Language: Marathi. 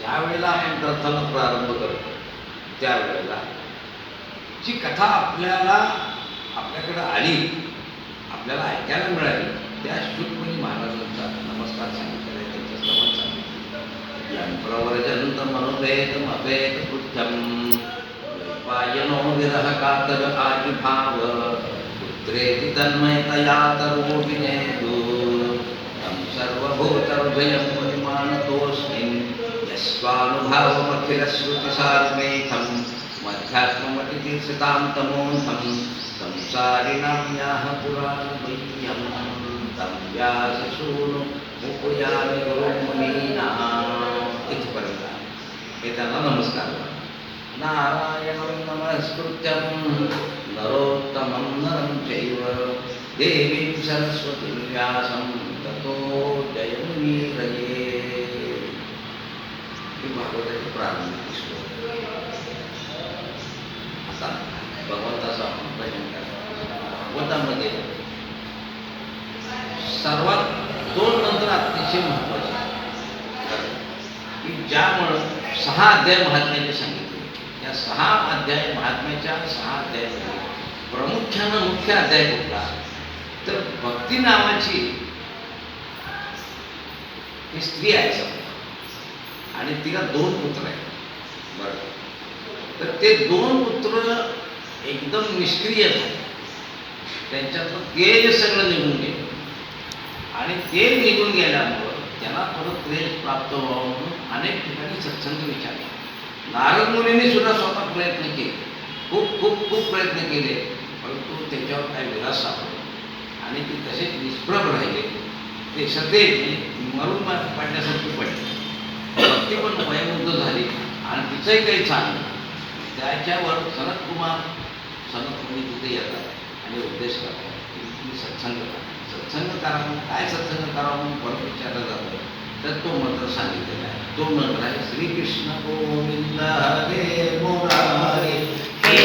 ज्या वेळेला आपण ग्रंथाला प्रारंभ करतो त्यावेळेला जी कथा आपल्याकडं आली, आपल्याला ऐकायला मिळाली, त्या शुकमुनी महाराजांचा नमस्कार सांगितलेला आहे, त्यांचं स्तवन सांगितलं. यंप्रवर्जंत मनोभेदम अभेद कृत्यम पायनो विरह कातर आदिभाव पुत्रेति तन्मयतया तरो विनेदु तं सर्वभूतहृदयं मुनिमानतोऽस्मिन् यस्वानुभावमखिलश्रुतिसारमेकं मध्यात्ममतितीर्षतां तमोऽन्धं संसारिणां याः पुराणमह्यं तं व्याससूनु मुकुयामि गुरुमुनीनाम् इथपर्यंत हे त्यांना नमस्कार. नारायणं नमस्कृत्यं नरोत्तमं नरं चैव देवीं सरस्वतीं व्यासं ततो जयमुनीरये. ही भागवताची प्रारंभिक श्लोक. आता भगवंताचा आपण भजन करा. भागवतामध्ये सर्वात दोन मंत्र अतिशय महत्त्वाचे की ज्यामुळं 6 अध्याय महात्म्याचे सांगितले. या 6 अध्याय महात्म्याच्या 6 अध्यायामध्ये प्रामुख्यानं मुख्य अध्याय कुठला तर भक्ती नावाची ही स्त्री आहे समजा आणि तिला 2 पुत्र आहेत. बरं, तर ते 2 पुत्र एकदम निष्क्रिय झाले, त्यांच्यातलं तेज सगळं निघून गेलं आणि ते निघून गेल्यामुळं त्यांना परत तेज प्राप्त व्हावं म्हणून अनेक ठिकाणी सत्संग विचारला. नारद मुनींनी सुद्धा स्वतः प्रयत्न केले, खूप खूप खूप प्रयत्न केले, परंतु त्याच्यावर काही विलास सापडला आणि ते तसेच निष्प्रभ राहिले. ते सतेज मरून पडण्यासारखी पडले. भक्ती पण वयोवृद्ध झाली आणि तिचंही काही चाललं. त्याच्यावर सनत मुनी तिथे येतात आणि उपदेश करतात की तुम्ही सत्संग करा. सत्संग करा म्हणून काय सत्संग करा म्हणून परत विचारलं जातं. तर तो मंत्र सांगितलेला आहे. तो मंत्र आहे श्रीकृष्ण गोविंद हरे मुरारे हे